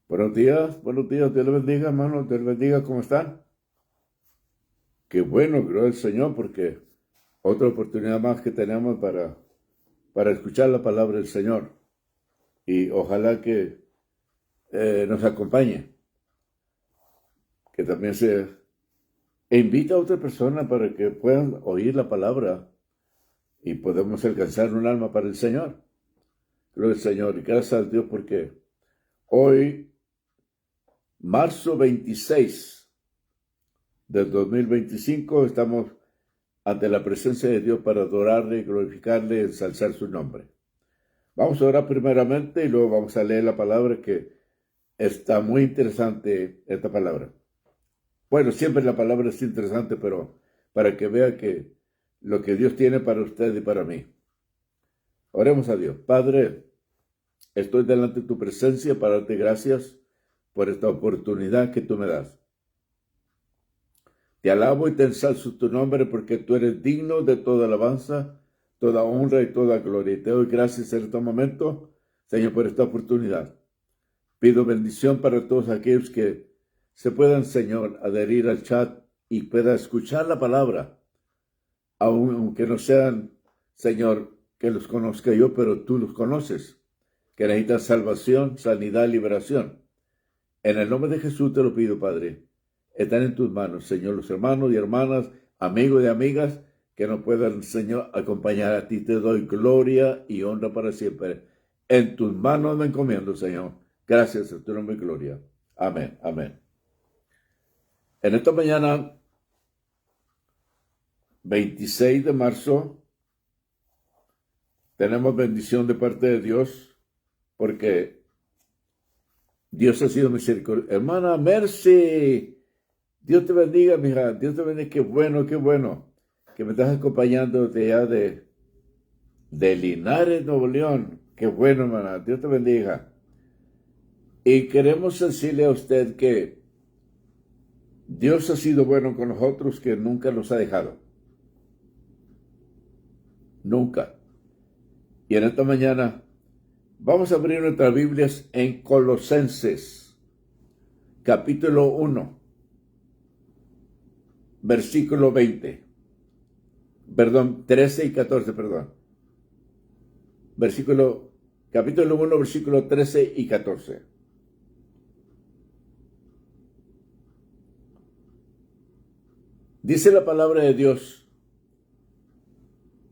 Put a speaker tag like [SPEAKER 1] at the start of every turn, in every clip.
[SPEAKER 1] Buenos días, Dios le bendiga, hermano, Dios le bendiga, ¿cómo están? Qué bueno, gloria al Señor, porque otra oportunidad más que tenemos para escuchar la palabra del Señor. Y ojalá que nos acompañe, que también e invita a otra persona para que puedan oír la palabra y podemos alcanzar un alma para el Señor. Gloria al Señor y gracias a Dios porque hoy, marzo 26 del 2025, estamos ante la presencia de Dios para adorarle, glorificarle, ensalzar su nombre. Vamos a orar primeramente y luego vamos a leer la palabra que está muy interesante, esta palabra. Bueno, siempre la palabra es interesante, pero para que vea que lo que Dios tiene para usted y para mí. Oremos a Dios. Padre, estoy delante de tu presencia para darte gracias por esta oportunidad que tú me das. Te alabo y te ensalzo tu nombre porque tú eres digno de toda alabanza, toda honra y toda gloria. Y te doy gracias en este momento, Señor, por esta oportunidad. Pido bendición para todos aquellos que se puedan, Señor, adherir al chat y puedan escuchar la palabra, aunque no sean, Señor, que los conozca yo, pero tú los conoces, que necesitan salvación, sanidad, liberación. En el nombre de Jesús te lo pido, Padre. Están en tus manos, Señor, los hermanos y hermanas, amigos y amigas que nos puedan, Señor, acompañar a ti. Te doy gloria y honra para siempre. En tus manos me encomiendo, Señor. Gracias a tu nombre y gloria. Amén, amén. En esta mañana, 26 de marzo, tenemos bendición de parte de Dios porque Dios ha sido misericordioso. Hermana Mercy, Dios te bendiga, mija. Dios te bendiga. Qué bueno que me estás acompañando de allá de Linares, Nuevo León. Qué bueno, hermana. Dios te bendiga. Y queremos decirle a usted que Dios ha sido bueno con nosotros, que nunca nos ha dejado. Nunca. Y en esta mañana vamos a abrir nuestras Biblias en Colosenses, capítulo 1, versículo 20. Perdón, 13 y 14, perdón. Capítulo 1, versículo 13 y 14. Dice la palabra de Dios,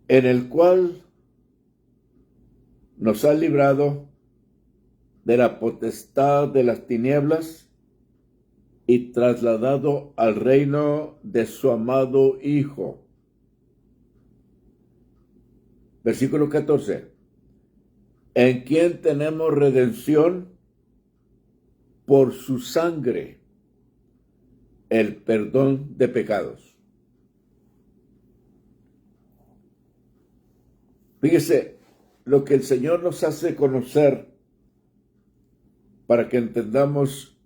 [SPEAKER 1] en el cual nos ha librado de la potestad de las tinieblas y trasladado al reino de su amado Hijo. Versículo 14. En quien tenemos redención por su sangre, el perdón de pecados. Fíjese lo que el Señor nos hace conocer para que entendamos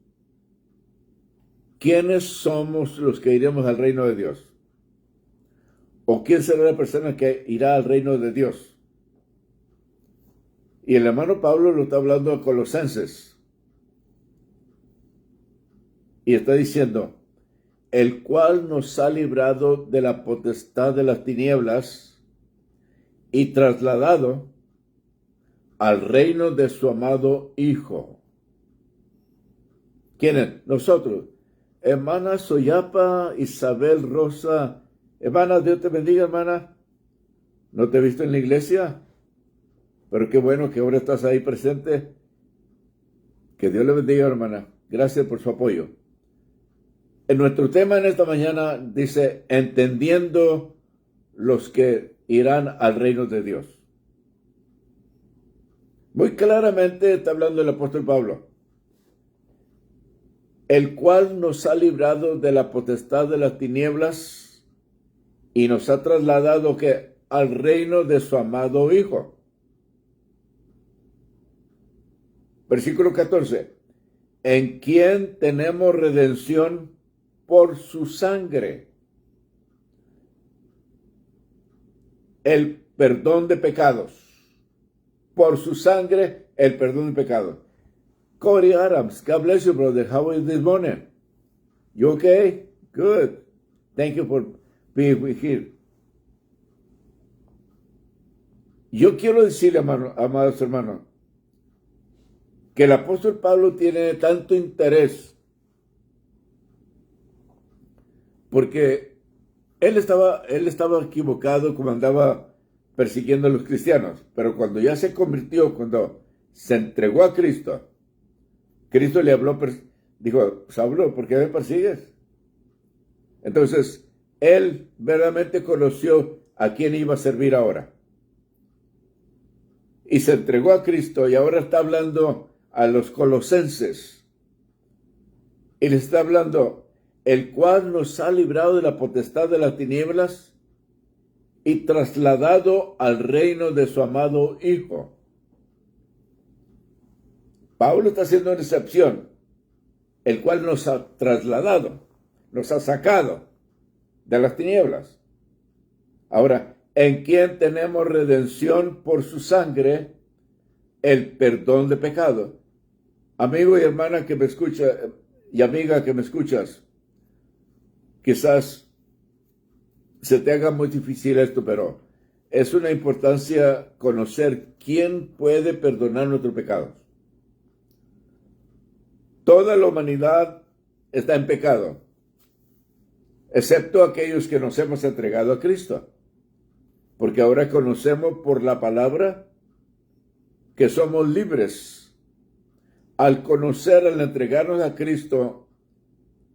[SPEAKER 1] quiénes somos los que iremos al reino de Dios. O quién será la persona que irá al reino de Dios. Y el hermano Pablo lo está hablando a Colosenses. Y está diciendo, el cual nos ha librado de la potestad de las tinieblas y trasladado al reino de su amado Hijo. ¿Quién es? Nosotros. Hermana Soyapa, Isabel Rosa. Hermana, Dios te bendiga, hermana. ¿No te he visto en la iglesia? Pero qué bueno que ahora estás ahí presente. Que Dios le bendiga, hermana. Gracias por su apoyo. En nuestro tema en esta mañana dice, entendiendo los que irán al reino de Dios. Muy claramente está hablando el apóstol Pablo, el cual nos ha librado de la potestad de las tinieblas y nos ha trasladado al reino de su amado Hijo. Versículo 14. En quien tenemos redención por su sangre, el perdón de pecados. Por su sangre, el perdón de pecados. Cody Adams, God bless you, brother. How are you this morning? You okay? Good. Thank you for being here. Yo quiero decir, amados hermanos, que el apóstol Pablo tiene tanto interés porque él estaba equivocado como andaba persiguiendo a los cristianos, pero cuando ya se convirtió, cuando se entregó a Cristo, Cristo le habló, dijo, Saulo, ¿por qué me persigues? Entonces, él verdaderamente conoció a quién iba a servir ahora. Y se entregó a Cristo y ahora está hablando a los colosenses. Y les está hablando, el cual nos ha librado de la potestad de las tinieblas y trasladado al reino de su amado Hijo. Pablo está haciendo una excepción, el cual nos ha trasladado, nos ha sacado de las tinieblas. Ahora, en quien tenemos redención por su sangre, el perdón de pecado. Amigo y hermana que me escucha, y amiga que me escuchas, quizás se te haga muy difícil esto, pero es una importancia conocer quién puede perdonar nuestros pecados. Toda la humanidad está en pecado, excepto aquellos que nos hemos entregado a Cristo. Porque ahora conocemos por la palabra que somos libres. Al conocer, al entregarnos a Cristo,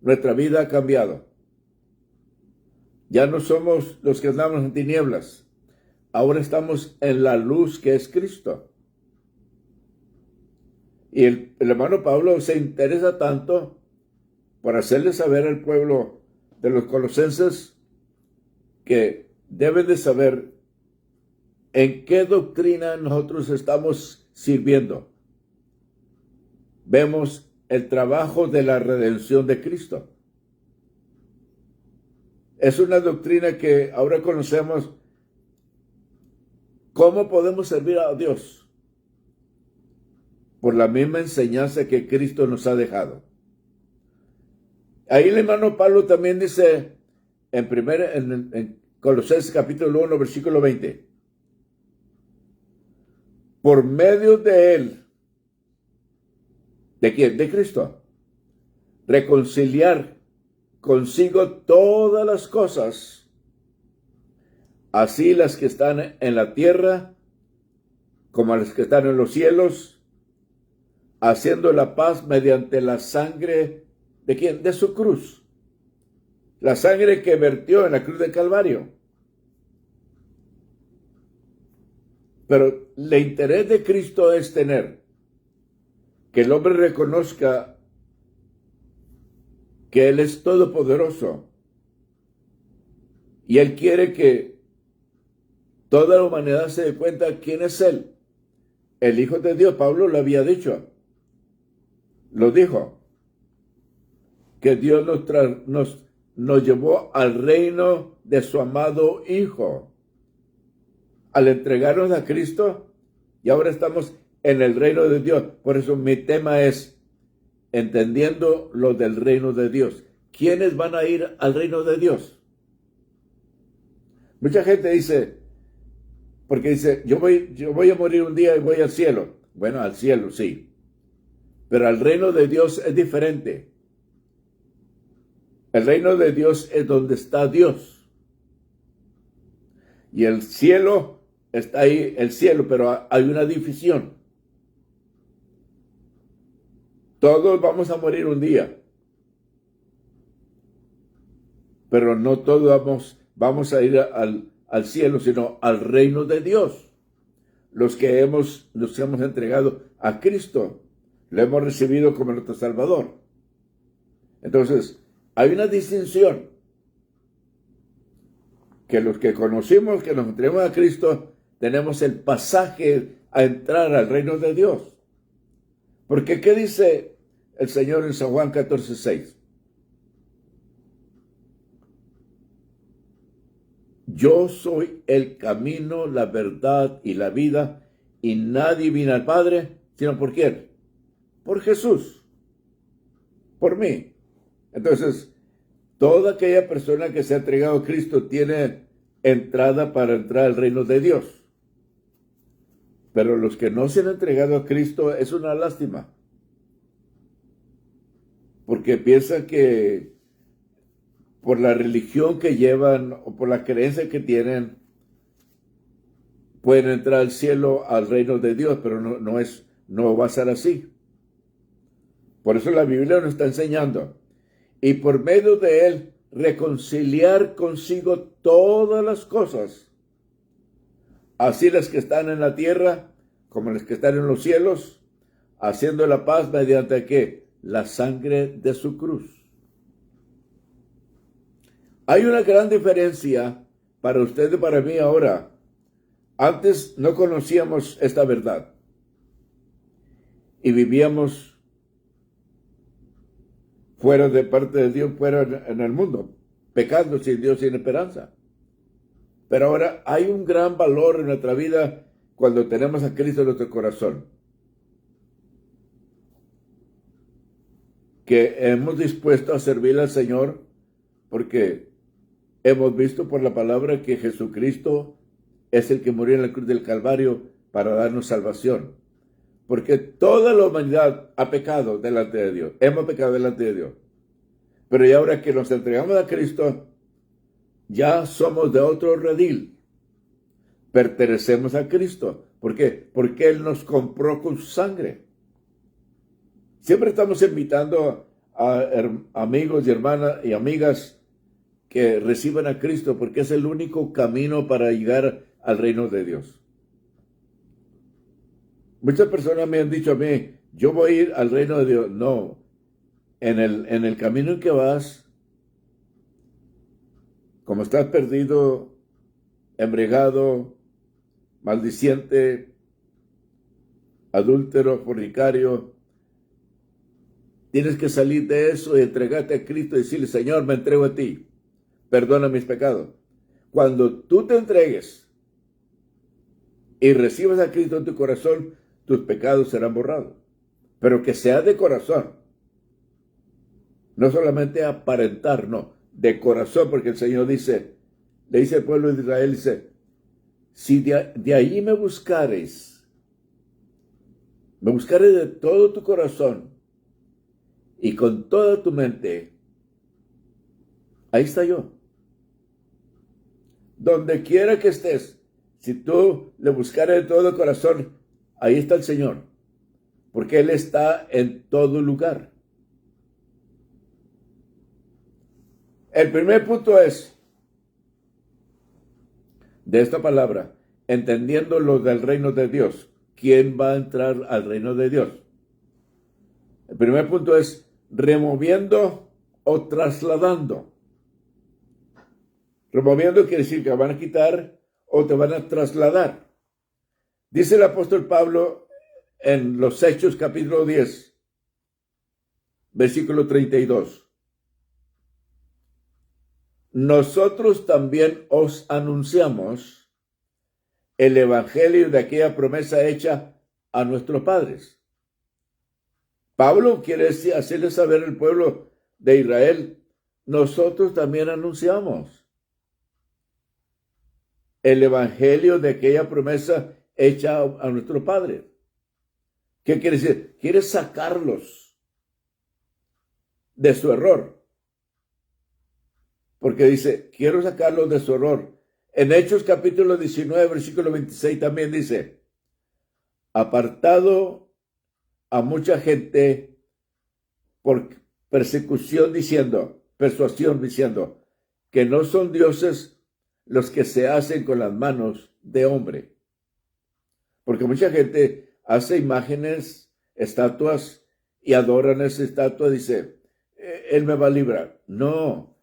[SPEAKER 1] nuestra vida ha cambiado. Ya no somos los que andamos en tinieblas. Ahora estamos en la luz que es Cristo. Y el hermano Pablo se interesa tanto por hacerle saber al pueblo de los colosenses que deben de saber en qué doctrina nosotros estamos sirviendo. Vemos el trabajo de la redención de Cristo. Es una doctrina que ahora conocemos cómo podemos servir a Dios por la misma enseñanza que Cristo nos ha dejado. Ahí el hermano Pablo también dice en Colosenses capítulo 1, versículo 20. Por medio de él, ¿de quién? De Cristo. Reconciliar consigo todas las cosas, así las que están en la tierra como las que están en los cielos, haciendo la paz mediante la sangre, ¿de quién? De su cruz. La sangre que vertió en la cruz del Calvario. Pero el interés de Cristo es tener que el hombre reconozca que Él es todopoderoso. Y Él quiere que toda la humanidad se dé cuenta quién es Él. El Hijo de Dios, Pablo lo había dicho. Lo dijo. Que Dios nos llevó al reino de su amado Hijo. Al entregarnos a Cristo, y ahora estamos en el reino de Dios. Por eso mi tema es entendiendo lo del reino de Dios. ¿Quiénes van a ir al reino de Dios? Mucha gente dice, porque dice, yo voy a morir un día y voy al cielo. Bueno, al cielo sí, pero al reino de Dios es diferente. El reino de Dios es donde está Dios. Y el cielo, está ahí el cielo, pero hay una división. Todos vamos a morir un día. Pero no todos vamos a ir al cielo, sino al reino de Dios. Los que nos hemos entregado a Cristo, lo hemos recibido como nuestro Salvador. Entonces, hay una distinción. Que los que conocimos, que nos entregamos a Cristo, tenemos el pasaje a entrar al reino de Dios. Porque, ¿qué dice el Señor en San Juan 14:6? Yo soy el camino, la verdad y la vida, y nadie viene al Padre, sino por quién. por Jesús, por mí. Entonces, toda aquella persona que se ha entregado a Cristo tiene entrada para entrar al reino de Dios. Pero los que no se han entregado a Cristo es una lástima. Porque piensan que por la religión que llevan o por la creencia que tienen, pueden entrar al cielo, al reino de Dios, pero no va a ser así. Por eso la Biblia nos está enseñando. Y por medio de él, reconciliar consigo todas las cosas, así las que están en la tierra como las que están en los cielos, haciendo la paz mediante ¿qué? La sangre de su cruz. Hay una gran diferencia para usted y para mí ahora. Antes no conocíamos esta verdad y vivíamos fuera de parte de Dios, fuera en el mundo, pecando sin Dios, sin esperanza. Pero ahora hay un gran valor en nuestra vida cuando tenemos a Cristo en nuestro corazón, que hemos dispuesto a servir al Señor porque hemos visto por la palabra que Jesucristo es el que murió en la cruz del Calvario para darnos salvación. Porque toda la humanidad ha pecado delante de Dios. Hemos pecado delante de Dios. Pero ya ahora que nos entregamos a Cristo, ya somos de otro redil. Pertenecemos a Cristo. ¿Por qué? Porque Él nos compró con su sangre. Siempre estamos invitando a amigos y hermanas y amigas que reciban a Cristo, porque es el único camino para llegar al reino de Dios. Muchas personas me han dicho a mí, yo voy a ir al reino de Dios. No, en el camino en que vas, como estás perdido, embriagado, maldiciente, adúltero, fornicario, tienes que salir de eso y entregarte a Cristo y decirle, Señor, me entrego a ti, perdona mis pecados. Cuando tú te entregues y recibas a Cristo en tu corazón, tus pecados serán borrados. Pero que sea de corazón. No solamente aparentar, no, de corazón, porque el Señor dice, le dice al pueblo de Israel, dice, si de ahí me buscares de todo tu corazón y con toda tu mente, ahí está yo. Donde quiera que estés, si tú le buscares de todo el corazón, ahí está el Señor, porque Él está en todo lugar. El primer punto es, de esta palabra, entendiendo lo del reino de Dios. ¿Quién va a entrar al reino de Dios? El primer punto es removiendo o trasladando. Removiendo quiere decir que van a quitar o te van a trasladar. Dice el apóstol Pablo en los Hechos capítulo 10, versículo 32. Nosotros también os anunciamos el evangelio de aquella promesa hecha a nuestros padres. Pablo quiere hacerle saber al pueblo de Israel, nosotros también anunciamos el evangelio de aquella promesa hecha a nuestro padre. ¿Qué quiere decir? Quiere sacarlos de su error. Porque dice, quiero sacarlos de su error. En Hechos capítulo 19, versículo 26 también dice, apartado a mucha gente por persuasión diciendo, que no son dioses los que se hacen con las manos de hombre. Porque mucha gente hace imágenes, estatuas, y adoran esa estatua, dice, Él me va a librar. No.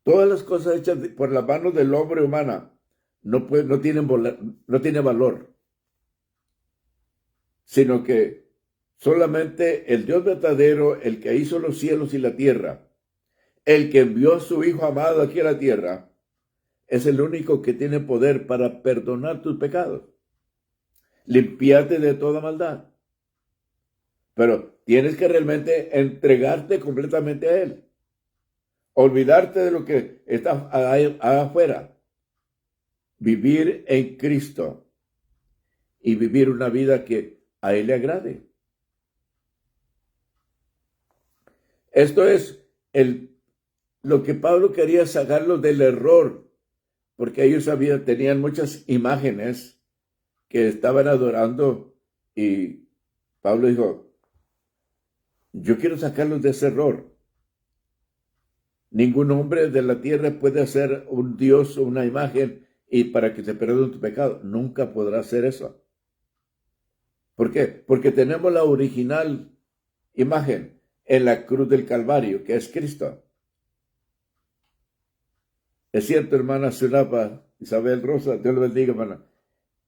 [SPEAKER 1] Todas las cosas hechas por las manos del hombre humana no tienen valor, sino que solamente el Dios verdadero, el que hizo los cielos y la tierra, el que envió a su Hijo amado aquí a la tierra, es el único que tiene poder para perdonar tus pecados, limpiarte de toda maldad. pero tienes que realmente entregarte completamente a Él. Olvidarte de lo que está ahí afuera. Vivir en Cristo y vivir una vida que a Él le agrade. Esto es lo que Pablo quería sacarlo del error, porque ellos tenían muchas imágenes que estaban adorando y Pablo dijo, yo quiero sacarlos de ese error. Ningún hombre de la tierra puede hacer un Dios o una imagen y para que te perdone tu pecado. Nunca podrá hacer eso. ¿Por qué? Porque tenemos la original imagen en la cruz del Calvario, que es Cristo. Es cierto, hermana Zulapa, Isabel Rosa, Dios le bendiga, hermana.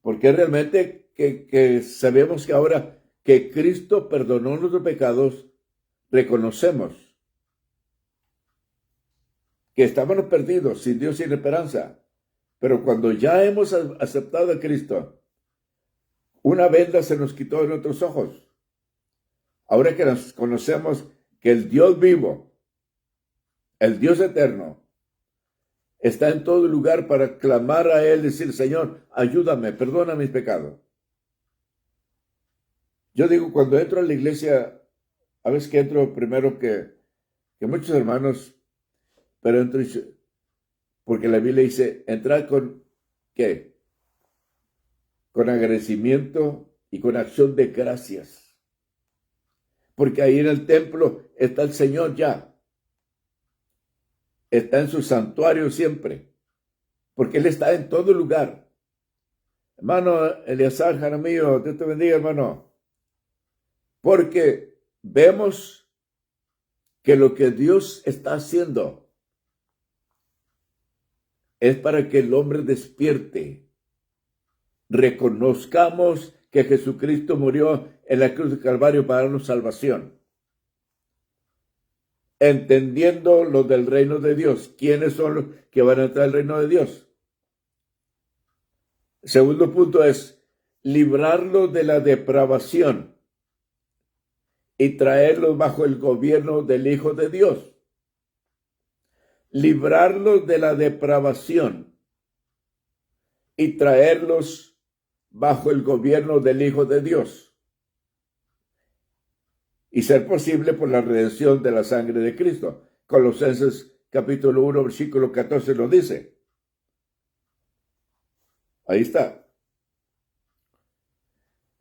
[SPEAKER 1] Porque realmente que sabemos que ahora que Cristo perdonó nuestros pecados, reconocemos que estábamos perdidos, sin Dios, sin esperanza. Pero cuando ya hemos aceptado a Cristo, una venda se nos quitó de nuestros ojos. Ahora que nos conocemos que el Dios vivo, el Dios eterno, está en todo lugar para clamar a Él, decir, Señor, ayúdame, perdona mis pecados. Yo digo, cuando entro a la iglesia, a veces que entro primero que muchos hermanos, pero entro porque la Biblia dice, entrar con, ¿qué? Con agradecimiento y con acción de gracias. Porque ahí en el templo está el Señor ya. Está en su santuario siempre. Porque Él está en todo lugar. Hermano Eleazar Jaramillo, Dios te bendiga, hermano. Porque vemos que lo que Dios está haciendo es para que el hombre despierte. Reconozcamos que Jesucristo murió en la cruz del Calvario para darnos salvación. Entendiendo lo del reino de Dios. ¿Quiénes son los que van a entrar al reino de Dios? El segundo punto es librarlo de la depravación y traerlos bajo el gobierno del Hijo de Dios. Librarlos de la depravación y traerlos bajo el gobierno del Hijo de Dios. Y ser posible por la redención de la sangre de Cristo. Colosenses capítulo 1, versículo 14 lo dice. Ahí está.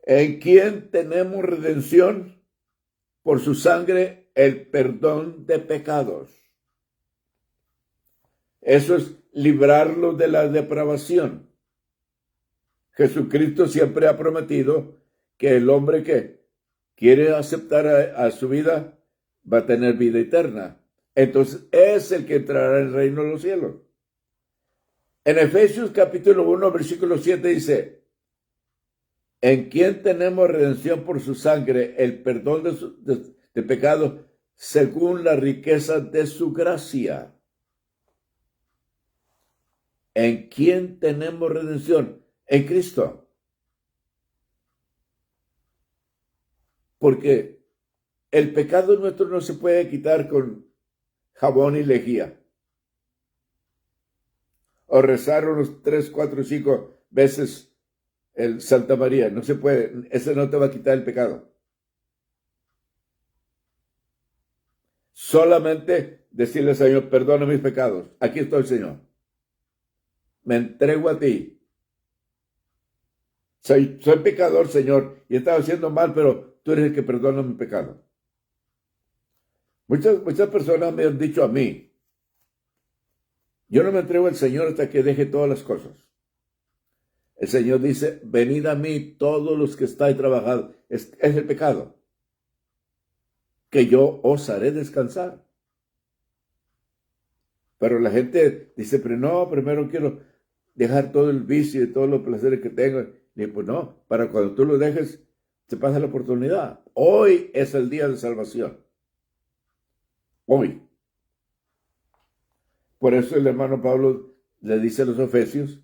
[SPEAKER 1] ¿En quién tenemos redención? Por su sangre, el perdón de pecados. Eso es librarlo de la depravación. Jesucristo siempre ha prometido que el hombre que quiere aceptar a su vida va a tener vida eterna. Entonces es el que entrará en el reino de los cielos. En Efesios capítulo 1, versículo 7 dice, en quien tenemos redención por su sangre, el perdón de pecado, según la riqueza de su gracia. ¿En quién tenemos redención? En Cristo. Porque el pecado nuestro no se puede quitar con jabón y lejía. O rezar unos 3, 4, 5 veces el Santa María. No se puede. Eso no te va a quitar el pecado. Solamente decirle al Señor, perdona mis pecados. Aquí estoy, Señor. Me entrego a ti. Soy pecador, Señor, y estaba haciendo mal, pero tú eres el que perdona mi pecado. Muchas personas me han dicho a mí, yo no me entrego al Señor hasta que deje todas las cosas. El Señor dice, venid a mí todos los que estáis trabajando. Es el pecado. Que yo os haré descansar. Pero la gente dice, pero no, primero quiero dejar todo el vicio y todos los placeres que tengo. Y pues no, para cuando tú lo dejes, te pasa la oportunidad. Hoy es el día de salvación. Hoy. Por eso el hermano Pablo le dice a los Efesios,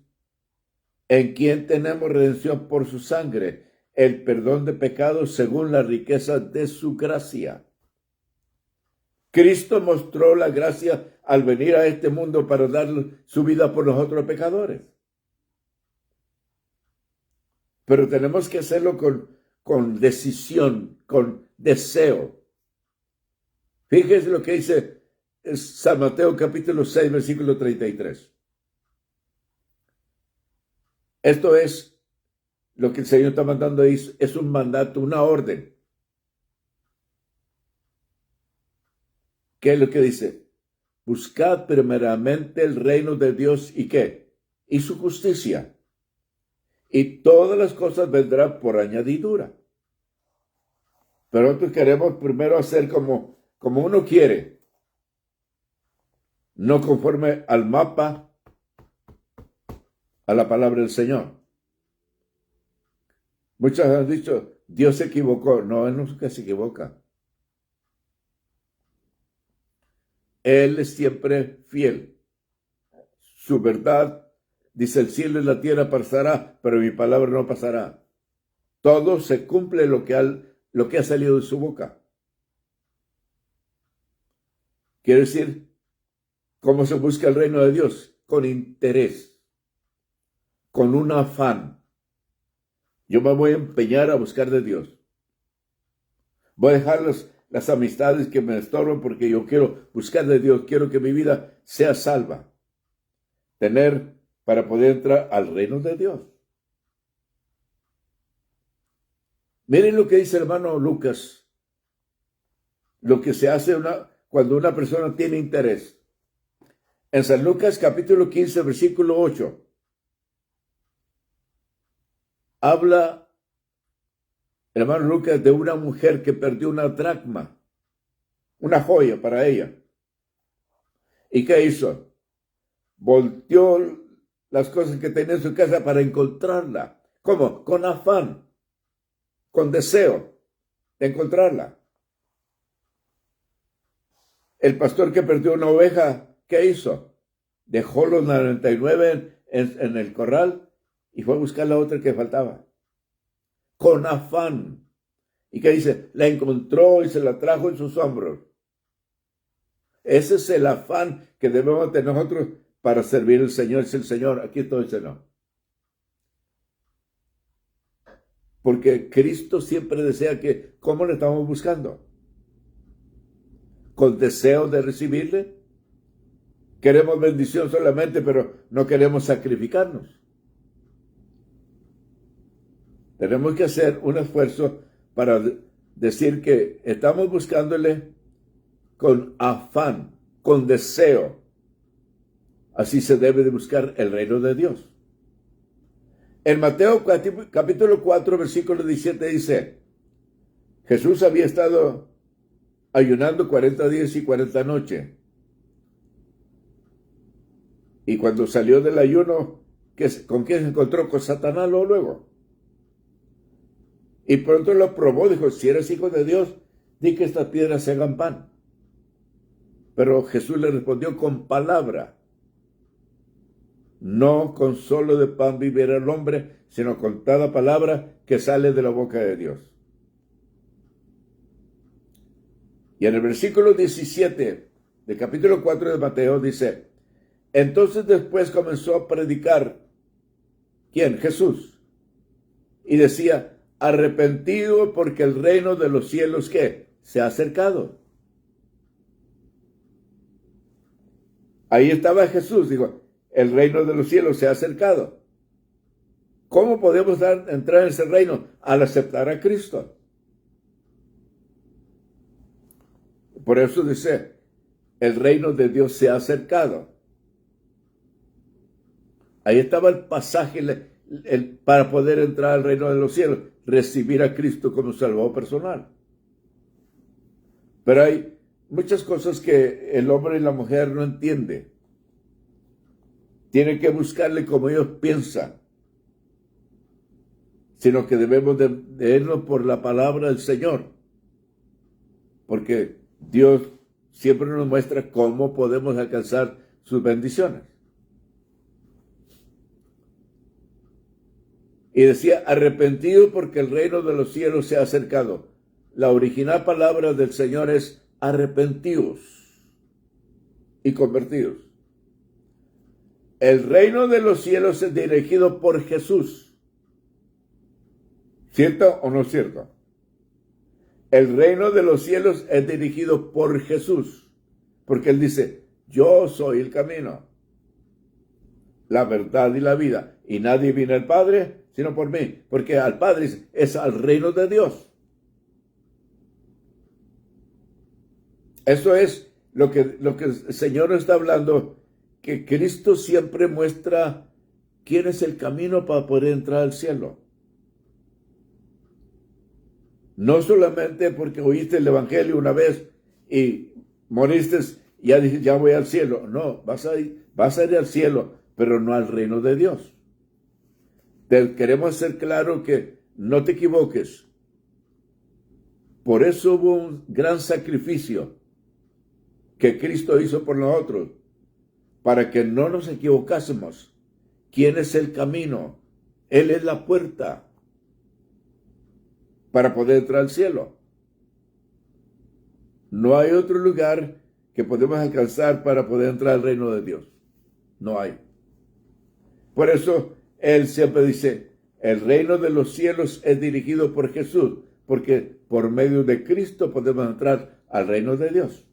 [SPEAKER 1] en quien tenemos redención por su sangre, el perdón de pecados según la riqueza de su gracia. Cristo mostró la gracia al venir a este mundo para dar su vida por nosotros pecadores. Pero tenemos que hacerlo con decisión, con deseo. Fíjense lo que dice San Mateo capítulo 6, versículo 33. Esto es lo que el Señor está mandando, es un mandato, una orden. ¿Qué es lo que dice? Buscad primeramente el reino de Dios y ¿qué? Y su justicia. Y todas las cosas vendrán por añadidura. Pero nosotros queremos primero hacer como uno quiere. No conforme al mapa, a la palabra del Señor. Muchos han dicho, Dios se equivocó. No, Él nunca se equivoca. Él es siempre fiel. Su verdad, dice, el cielo y la tierra pasará, pero mi palabra no pasará. Todo se cumple lo que ha salido de su boca. Quiere decir, ¿cómo se busca el reino de Dios? Con interés, con un afán. Yo me voy a empeñar a buscar de Dios. Voy a dejar las amistades que me estorban porque yo quiero buscar de Dios. Quiero que mi vida sea salva. Para poder entrar al reino de Dios. Miren lo que dice el hermano Lucas. Lo que se hace cuando una persona tiene interés. En San Lucas capítulo 15, versículo 8. Habla el hermano Lucas de una mujer que perdió una dracma, una joya para ella. ¿Y qué hizo? Volteó las cosas que tenía en su casa para encontrarla. ¿Cómo? Con afán, con deseo de encontrarla. El pastor que perdió una oveja, ¿qué hizo? Dejó los 99 en el corral y fue a buscar la otra que faltaba. Con afán. ¿Y qué dice? La encontró y se la trajo en sus hombros. Ese es el afán que debemos tener nosotros para servir al Señor. Es el Señor, aquí estoy, Señor. Porque Cristo siempre desea que, ¿cómo le estamos buscando? ¿Con deseo de recibirle? Queremos bendición solamente, pero no queremos sacrificarnos. Tenemos que hacer un esfuerzo para decir que estamos buscándole con afán, con deseo. Así se debe de buscar el reino de Dios. En Mateo capítulo 4, versículo 17 dice, Jesús había estado ayunando 40 días y 40 noches. Y cuando salió del ayuno, ¿con quién se encontró? Con Satanás luego. Y pronto lo probó, dijo, si eres hijo de Dios, di que estas piedras se hagan pan. Pero Jesús le respondió con palabra. No con solo de pan vivirá el hombre, sino con toda palabra que sale de la boca de Dios. Y en el versículo 17 del capítulo 4 de Mateo dice, entonces después comenzó a predicar, ¿quién? Jesús. Y decía, arrepentido porque el reino de los cielos, ¿qué? Se ha acercado. Ahí estaba Jesús, dijo, el reino de los cielos se ha acercado. ¿Cómo podemos entrar en ese reino? Al aceptar a Cristo. Por eso dice, el reino de Dios se ha acercado. Ahí estaba el pasaje para poder entrar al reino de los cielos, recibir a Cristo como Salvador personal. Pero hay muchas cosas que el hombre y la mujer no entienden. Tienen que buscarle como ellos piensan, sino que debemos de irnos por la palabra del Señor, porque Dios siempre nos muestra cómo podemos alcanzar sus bendiciones. Y decía, arrepentidos porque el reino de los cielos se ha acercado. La original palabra del Señor es arrepentidos y convertidos. El reino de los cielos es dirigido por Jesús. ¿Cierto o no es cierto? El reino de los cielos es dirigido por Jesús. Porque Él dice, yo soy el camino, la verdad y la vida. Y nadie viene al Padre sino por mí. Porque al Padre es al reino de Dios. Eso es lo que el Señor está hablando, que Cristo siempre muestra quién es el camino para poder entrar al cielo. No solamente porque oíste el Evangelio una vez y moriste y ya dijiste, ya voy al cielo. No, vas a ir al cielo, pero no al reino de Dios. Queremos hacer claro que no te equivoques. Por eso hubo un gran sacrificio que Cristo hizo por nosotros, para que no nos equivocásemos. ¿Quién es el camino? Él es la puerta para poder entrar al cielo. No hay otro lugar que podemos alcanzar para poder entrar al reino de Dios. No hay. Por eso Él siempre dice, el reino de los cielos es dirigido por Jesús, porque por medio de Cristo podemos entrar al reino de Dios.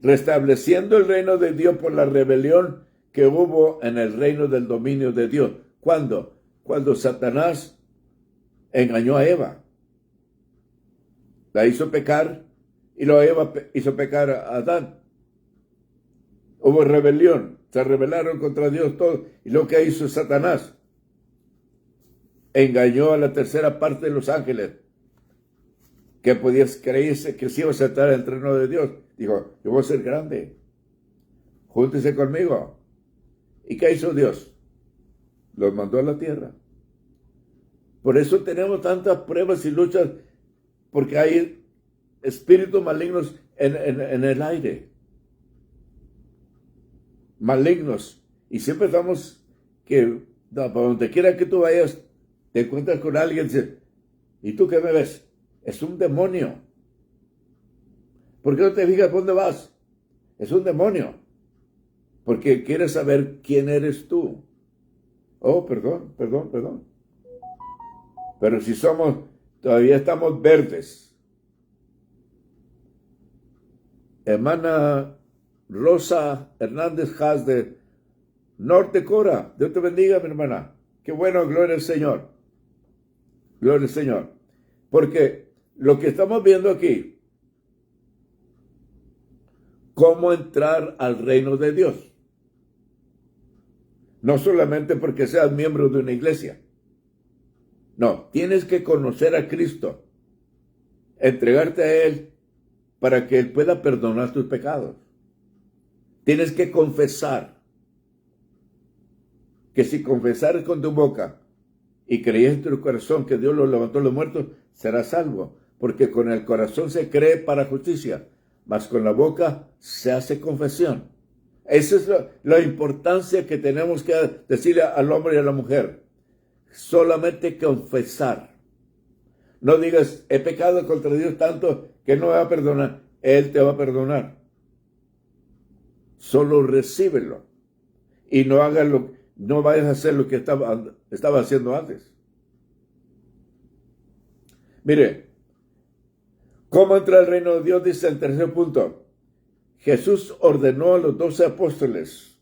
[SPEAKER 1] Restableciendo el reino de Dios por la rebelión que hubo en el reino del dominio de Dios. ¿Cuándo? Cuando Satanás engañó a Eva. La hizo pecar y luego Eva hizo pecar a Adán. Hubo rebelión. Se rebelaron contra Dios todos. Y lo que hizo Satanás, engañó a la tercera parte de los ángeles, que podías creerse que si iba a saltar el trono de Dios. Dijo, yo voy a ser grande. Júntese conmigo. ¿Y qué hizo Dios? Los mandó a la tierra. Por eso tenemos tantas pruebas y luchas, porque hay espíritus malignos en el aire. Malignos. Y siempre estamos que, para donde quiera que tú vayas, te encuentras con alguien y dice, ¿y tú qué me ves? Es un demonio. ¿Por qué no te fijas por dónde vas? Es un demonio. Porque quiere saber quién eres tú. Oh, perdón. Pero si todavía estamos verdes. Hermana Rosa Hernández Haas de Norte Dakota. Dios te bendiga, mi hermana. Qué bueno, gloria al Señor. Gloria al Señor. Porque lo que estamos viendo aquí, cómo entrar al reino de Dios. No solamente porque seas miembro de una iglesia. No, tienes que conocer a Cristo, entregarte a Él para que Él pueda perdonar tus pecados. Tienes que confesar, que si confesares con tu boca y crees en tu corazón que Dios lo levantó de los muertos, serás salvo, porque con el corazón se cree para justicia, mas con la boca se hace confesión. Esa es la importancia que tenemos que decirle al hombre y a la mujer. Solamente confesar. No digas, he pecado contra Dios tanto que no me va a perdonar. Él te va a perdonar. Solo recíbelo. Y no vayas a hacer lo que estaba haciendo antes. Mire, ¿cómo entra el reino de Dios? Dice el tercer punto. Jesús ordenó a los 12 apóstoles.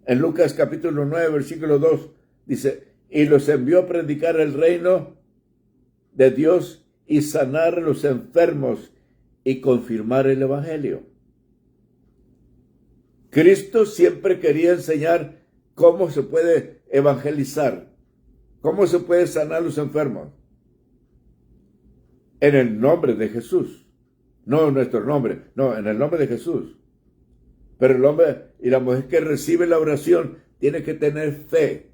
[SPEAKER 1] En Lucas capítulo 9, versículo 2, dice, y los envió a predicar el reino de Dios y sanar a los enfermos y confirmar el evangelio. Cristo siempre quería enseñar cómo se puede evangelizar, cómo se puede sanar a los enfermos. En el nombre de Jesús. No en nuestro nombre, no, en el nombre de Jesús. Pero el hombre y la mujer que recibe la oración tiene que tener fe.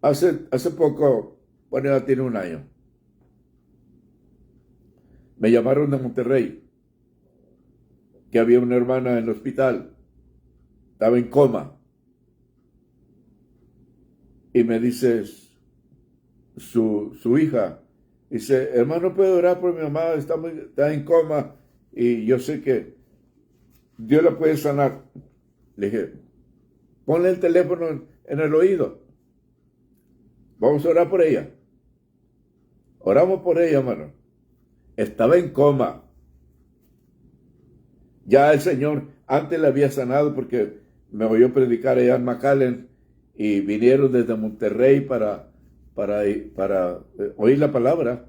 [SPEAKER 1] Hace poco, bueno, ya tiene un año, me llamaron de Monterrey, que había una hermana en el hospital, estaba en coma. Y me dice su hija, dice, hermano, ¿puedo orar por mi mamá? Está en coma y yo sé que Dios la puede sanar. Le dije, ponle el teléfono en el oído. Vamos a orar por ella. Oramos por ella, hermano. Estaba en coma. Ya el Señor antes la había sanado porque me oyó predicar allá en McAllen y vinieron desde Monterrey para oír la palabra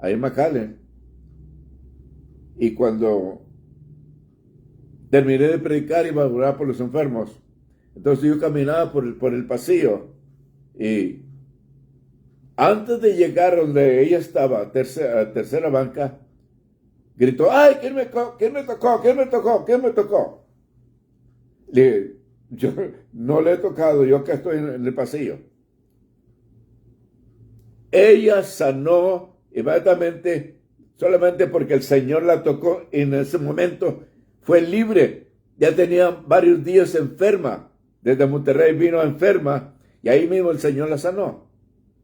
[SPEAKER 1] ahí en McAllen. Y cuando terminé de predicar iba a orar por los enfermos. Entonces yo caminaba por el pasillo y antes de llegar donde ella estaba, tercera banca, gritó, ¡ay! ¿Quién me tocó? ¿Quién me tocó? ¿Quién me tocó? Yo no le he tocado, yo acá estoy en el pasillo. Ella sanó inmediatamente solamente porque el Señor la tocó y en ese momento fue libre. Ya tenía varios días enferma. Desde Monterrey vino enferma y ahí mismo el Señor la sanó.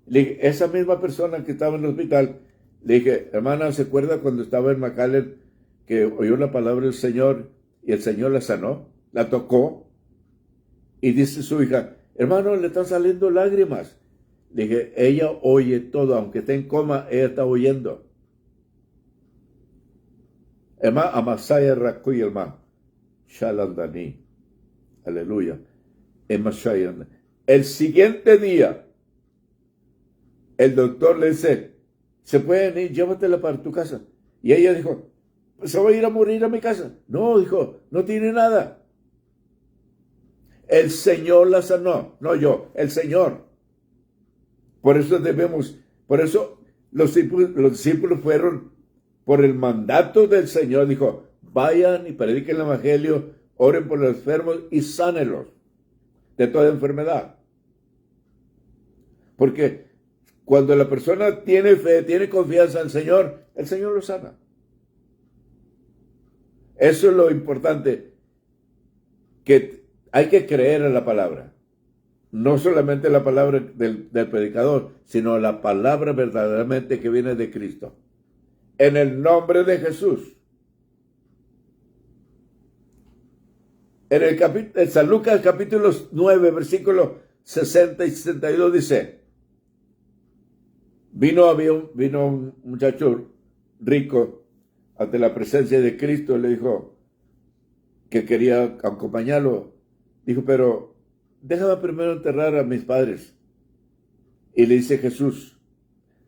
[SPEAKER 1] Le dije, esa misma persona que estaba en el hospital, le dije, hermana, ¿se acuerda cuando estaba en McAllen que oyó la palabra del Señor y el Señor la sanó? La tocó y dice su hija, hermano, le están saliendo lágrimas. Le dije, ella oye todo, aunque esté en coma, ella está oyendo. Hermano, Amasaya Rakuy, hermano. Shalandani. Aleluya. El siguiente día, el doctor le dice, se pueden ir, llévatela para tu casa. Y ella dijo, se va a ir a morir a mi casa. No, dijo, no tiene nada. El Señor la sanó, no yo, el Señor. Por eso los discípulos fueron por el mandato del Señor. Dijo, vayan y prediquen el evangelio, oren por los enfermos y sánelos de toda enfermedad. Porque cuando la persona tiene fe, tiene confianza en el Señor lo sana. Eso es lo importante, que hay que creer en la palabra. No solamente la palabra del predicador, sino la palabra verdaderamente que viene de Cristo. En el nombre de Jesús. En San Lucas capítulo 9, versículos 60 y 62 dice, vino un muchacho rico ante la presencia de Cristo, le dijo que quería acompañarlo. Dijo, pero déjame primero enterrar a mis padres. Y le dice Jesús,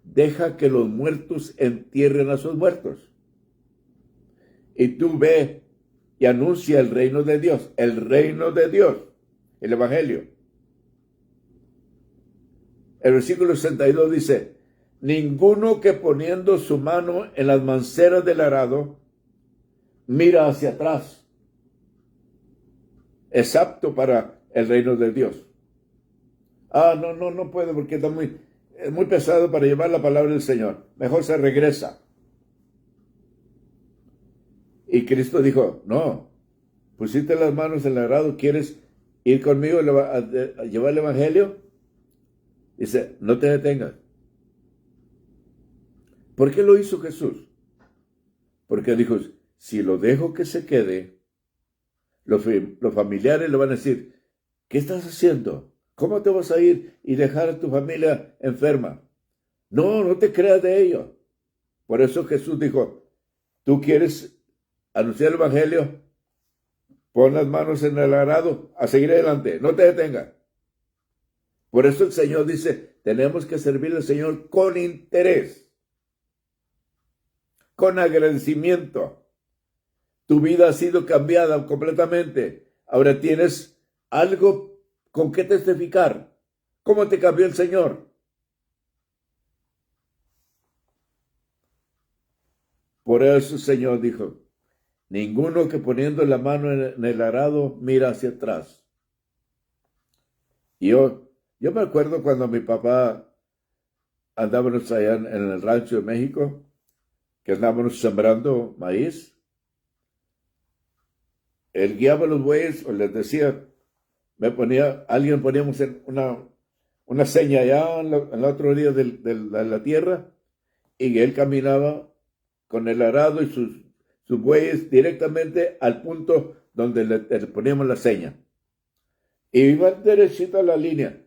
[SPEAKER 1] deja que los muertos entierren a sus muertos. Y tú ve y anuncia el reino de Dios, el evangelio. El versículo 62 dice, ninguno que poniendo su mano en las manceras del arado mira hacia atrás es apto para el reino de Dios. No puede porque es muy pesado para llevar la palabra del Señor. Mejor se regresa. Y Cristo dijo, no, pusiste las manos en el arado, ¿quieres ir conmigo a llevar el evangelio? Dice, no te detengas. ¿Por qué lo hizo Jesús? Porque dijo, si lo dejo que se quede, los familiares le van a decir, ¿qué estás haciendo? ¿Cómo te vas a ir y dejar a tu familia enferma? No te creas de ello. Por eso Jesús dijo, ¿tú quieres anunciar el evangelio? Pon las manos en el arado, a seguir adelante, no te detengas. Por eso el Señor dice, tenemos que servir al Señor con interés, con agradecimiento. Tu vida ha sido cambiada completamente. Ahora tienes algo con qué testificar. ¿Cómo te cambió el Señor? Por eso el Señor dijo, ninguno que poniendo la mano en el arado mira hacia atrás. Y yo me acuerdo cuando mi papá andábamos allá en el rancho de México, que andábamos sembrando maíz. él guiaba a los bueyes, o les decía, alguien poníamos una seña allá en la otra orilla de la tierra, y él caminaba con el arado y sus bueyes directamente al punto donde le poníamos la seña. Y iba derechito a la línea.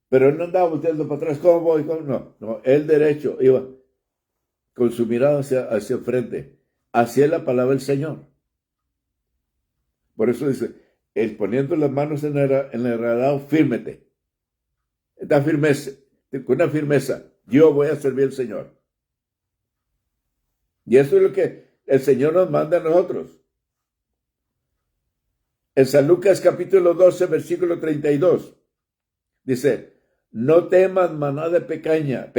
[SPEAKER 1] Pero él no andaba volteando para atrás. ¿Cómo voy? No, él derecho iba con su mirada hacia el frente. Hacia la palabra del Señor. Por eso dice, él poniendo las manos en el arado, fírmete. Esta firmeza, con una firmeza, yo voy a servir al Señor. Y eso es lo que el Señor nos manda a nosotros. En San Lucas capítulo 12, versículo 32, dice, no temas manada pequeña,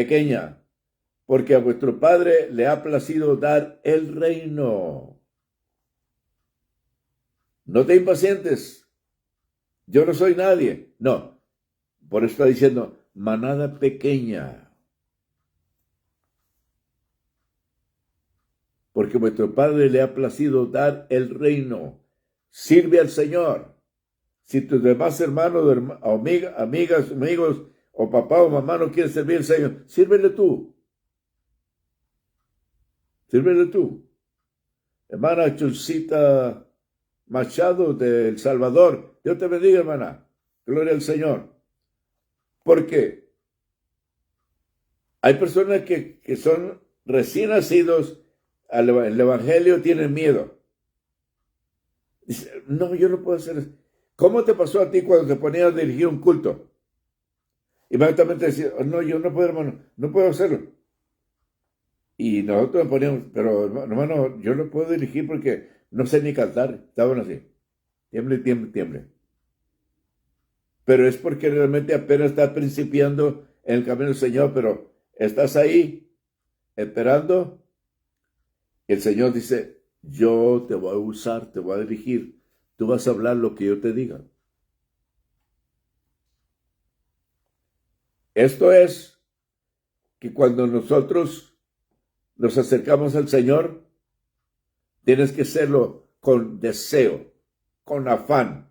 [SPEAKER 1] porque a vuestro Padre le ha placido dar el reino. No te impacientes, yo no soy nadie. No, por eso está diciendo, manada pequeña. Porque vuestro Padre le ha placido dar el reino. Sirve al Señor. Si tus demás hermanos, amigas, amigos, o papá o mamá no quieren servir al Señor, sírvele tú. Sírvele tú. Hermana Chulcita Machado de El Salvador, Dios te bendiga, hermana. Gloria al Señor. Porque hay personas que son recién nacidos al Evangelio, tienen miedo. Dice, no, yo no puedo hacer eso. ¿Cómo te pasó a ti cuando te ponías a dirigir un culto? Inmediatamente decías, no, yo no puedo, hermano, no puedo hacerlo. Y nosotros nos poníamos, pero hermano, yo no puedo dirigir porque no sé ni cantar. Estaban así, tiemble. Pero es porque realmente apenas estás principiando en el camino del Señor, pero estás ahí esperando. El Señor dice, yo te voy a usar, te voy a dirigir. Tú vas a hablar lo que yo te diga. Esto es que cuando nosotros nos acercamos al Señor, tienes que hacerlo con deseo, con afán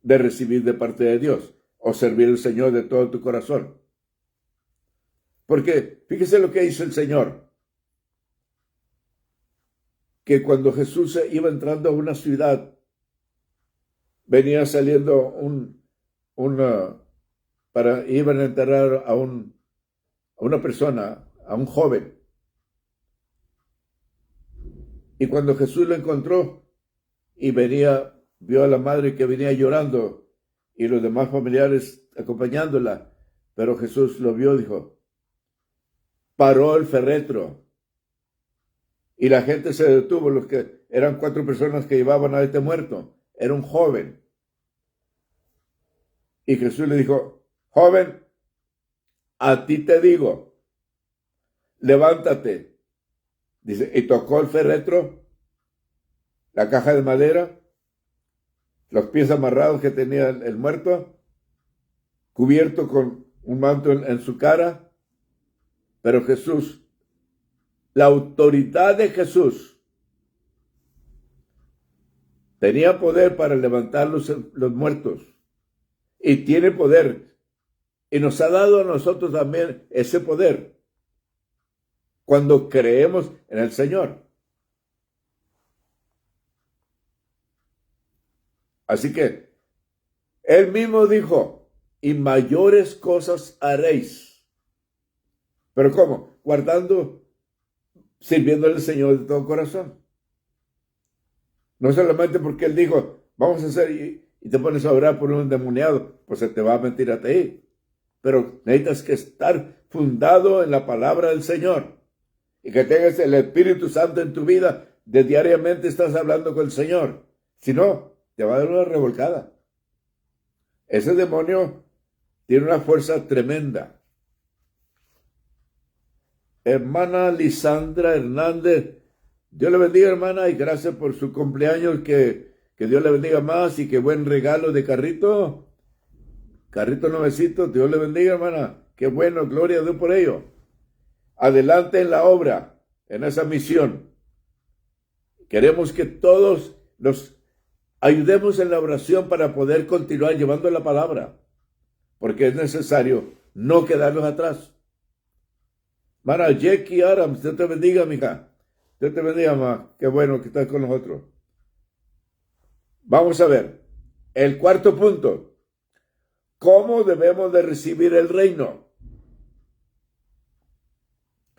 [SPEAKER 1] de recibir de parte de Dios o servir al Señor de todo tu corazón. Porque fíjese lo que dice el Señor. Que cuando Jesús iba entrando a una ciudad, venía saliendo iban a enterrar a una persona, a un joven. Y cuando Jesús lo encontró y vio a la madre que venía llorando y los demás familiares acompañándola, pero Jesús lo vio, dijo, paró el féretro. Y la gente se detuvo, los que eran 4 personas que llevaban a este muerto. Era un joven. Y Jesús le dijo, joven, a ti te digo, levántate. Dice, y tocó el féretro, la caja de madera, los pies amarrados que tenía el muerto, cubierto con un manto en su cara. Pero Jesús, la autoridad de Jesús, tenía poder para levantar los muertos. Y tiene poder. Y nos ha dado a nosotros también ese poder. Cuando creemos en el Señor. Así que, Él mismo dijo, y mayores cosas haréis. ¿Pero cómo? Sirviéndole al Señor de todo corazón. No solamente porque Él dijo, vamos a hacer, y te pones a orar por un endemoniado, pues se te va a mentir a ti. Pero necesitas que estar fundado en la palabra del Señor. Y que tengas el Espíritu Santo en tu vida, de diariamente estás hablando con el Señor. Si no, te va a dar una revolcada. Ese demonio tiene una fuerza tremenda. Hermana Lisandra Hernández, Dios le bendiga, hermana, y gracias por su cumpleaños, que Dios le bendiga más y qué buen regalo de carrito nuevecito. Dios le bendiga, hermana, qué bueno, gloria a Dios por ello. Adelante en la obra, en esa misión. Queremos que todos nos ayudemos en la oración para poder continuar llevando la palabra, porque es necesario no quedarnos atrás. Hermana Jackie Adams, Dios te bendiga, mija. Dios te bendiga, mamá. Qué bueno que estás con nosotros. Vamos a ver. El cuarto punto. ¿Cómo debemos de recibir el reino?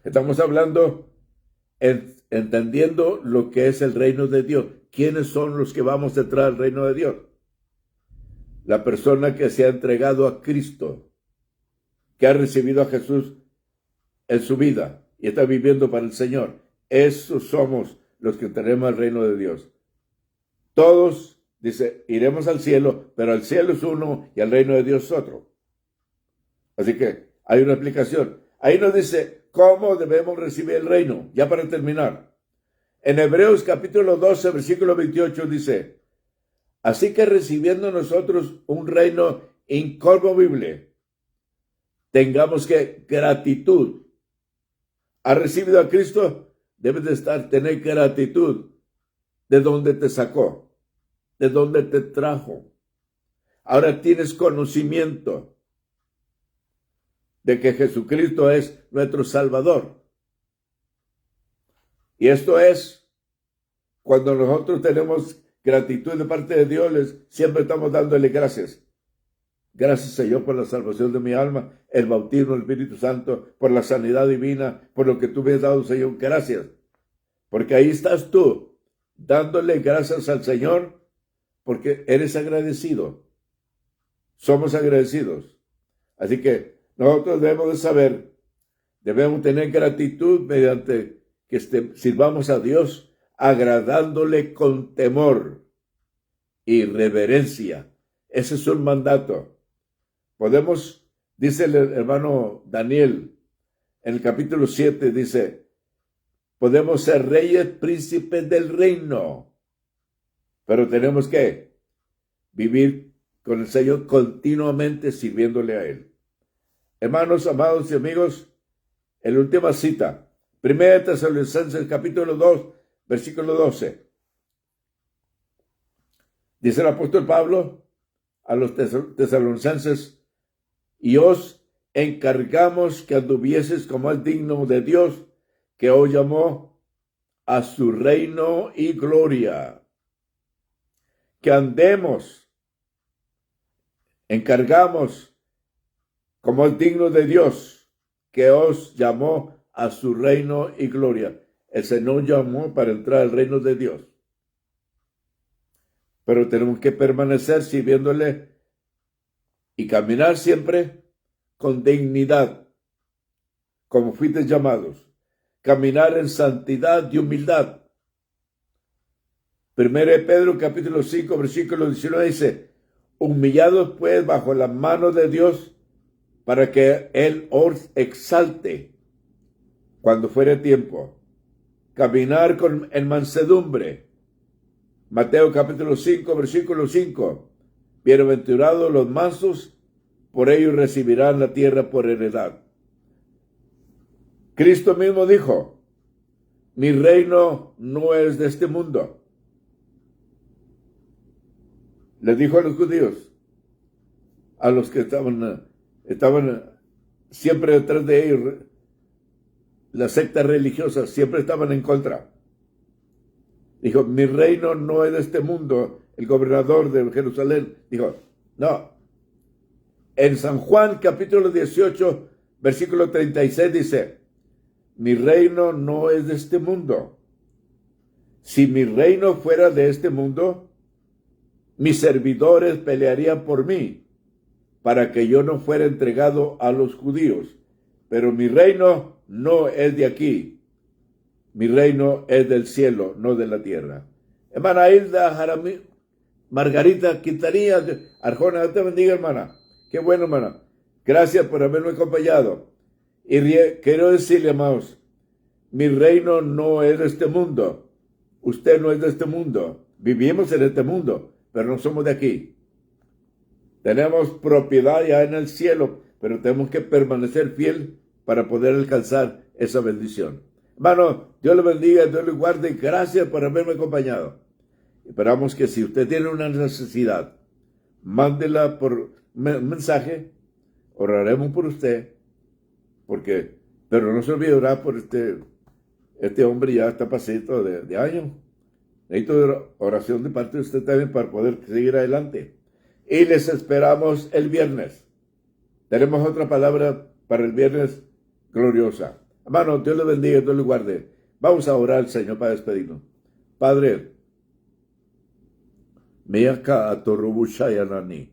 [SPEAKER 1] Estamos hablando, entendiendo lo que es el reino de Dios. ¿Quiénes son los que vamos a entrar al reino de Dios? La persona que se ha entregado a Cristo, que ha recibido a Jesús en su vida y está viviendo para el Señor. Esos somos los que tenemos el reino de Dios. Todos, dice, iremos al cielo, pero el cielo es uno y el reino de Dios es otro. Así que hay una explicación. Ahí nos dice cómo debemos recibir el reino. Ya para terminar. En Hebreos capítulo 12, versículo 28 dice, así que recibiendo nosotros un reino inconmovible, tengamos que gratitud. ¿Has recibido a Cristo? Debes de tener gratitud de donde te sacó, de donde te trajo. Ahora tienes conocimiento de que Jesucristo es nuestro Salvador. Y esto es cuando nosotros tenemos gratitud de parte de Dios, siempre estamos dándole gracias. Gracias, Señor, por la salvación de mi alma, el bautismo del Espíritu Santo, por la sanidad divina, por lo que tú me has dado, Señor. Gracias. Porque ahí estás tú, dándole gracias al Señor, porque eres agradecido. Somos agradecidos. Así que nosotros debemos de saber, debemos tener gratitud mediante que sirvamos a Dios, agradándole con temor y reverencia. Ese es un mandato. Podemos, dice el hermano Daniel, en el capítulo 7, dice, podemos ser reyes, príncipes del reino, pero tenemos que vivir con el Señor continuamente sirviéndole a Él. Hermanos, amados y amigos, en la última cita, 1 Tesalonicenses capítulo 2, versículo 12. Dice el apóstol Pablo a los tesalonicenses, y os encargamos que anduvieses como es digno de Dios, que os llamó a su reino y gloria. Que andemos, encargamos como es digno de Dios, que os llamó a su reino y gloria. El Señor llamó para entrar al reino de Dios. Pero tenemos que permanecer sirviéndole y caminar siempre con dignidad, como fuisteis llamados. Caminar en santidad y humildad. 1 Pedro capítulo 5, versículo 19 dice, humillados pues bajo la mano de Dios, para que Él os exalte cuando fuere tiempo. Caminar en mansedumbre. Mateo capítulo 5, versículo 5. Bienaventurados los mansos, por ellos recibirán la tierra por heredad. Cristo mismo dijo, mi reino no es de este mundo. Les dijo a los judíos, a los que estaban siempre detrás de ellos, las sectas religiosas siempre estaban en contra. Dijo, mi reino no es de este mundo. El gobernador de Jerusalén dijo, no. En San Juan capítulo 18, versículo 36 dice, mi reino no es de este mundo. Si mi reino fuera de este mundo, mis servidores pelearían por mí, para que yo no fuera entregado a los judíos. Pero mi reino no es de aquí. Mi reino es del cielo, no de la tierra. Hermana Hilda Jaramí, Margarita Quintanilla, Arjona, Dios te bendiga, hermana. Qué bueno, hermana. Gracias por haberme acompañado. Y quiero decirle, amados, mi reino no es de este mundo. Usted no es de este mundo. Vivimos en este mundo, pero no somos de aquí. Tenemos propiedad ya en el cielo, pero tenemos que permanecer fiel para poder alcanzar esa bendición. Hermano, Dios le bendiga, Dios le guarde. Gracias por haberme acompañado. Esperamos que si usted tiene una necesidad, mándela por mensaje. Oraremos por usted. Pero no se olvide orar por este hombre ya está pasito de año. Necesito oración de parte de usted también para poder seguir adelante. Y les esperamos el viernes. Tenemos otra palabra para el viernes gloriosa. Hermano, Dios le bendiga, Dios le guarde. Vamos a orar al Señor para despedirnos. Padre, Meaka atorubushayanani,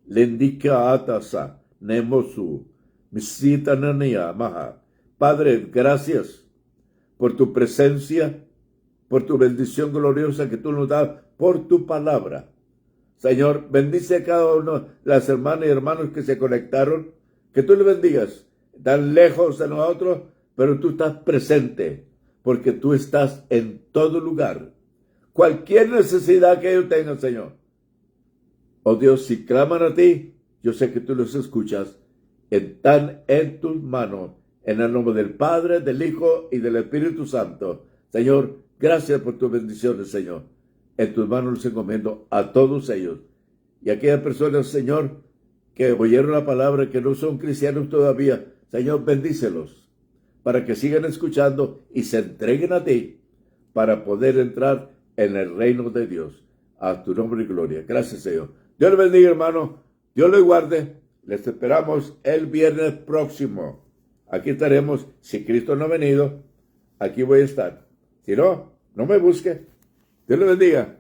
[SPEAKER 1] lendika atasa, nemosu, misita nania maha. Padre, gracias por tu presencia, por tu bendición gloriosa que tú nos das, por tu palabra. Señor, bendice a cada uno de las hermanas y hermanos que se conectaron, que tú le bendigas. Tan lejos de nosotros, pero tú estás presente, porque tú estás en todo lugar. Cualquier necesidad que ellos tengan, Señor. Oh Dios, si claman a ti, yo sé que tú los escuchas. Están en tus manos, en el nombre del Padre, del Hijo y del Espíritu Santo. Señor, gracias por tus bendiciones, Señor. En tus manos los encomiendo a todos ellos. Y a aquellas personas, Señor, que oyeron la palabra, que no son cristianos todavía, Señor, bendícelos, para que sigan escuchando y se entreguen a ti, para poder entrar en el reino de Dios. A tu nombre y gloria. Gracias, Señor. Dios le bendiga, hermano. Dios le guarde. Les esperamos el viernes próximo. Aquí estaremos. Si Cristo no ha venido, aquí voy a estar. Si no, no me busque. Dios le bendiga.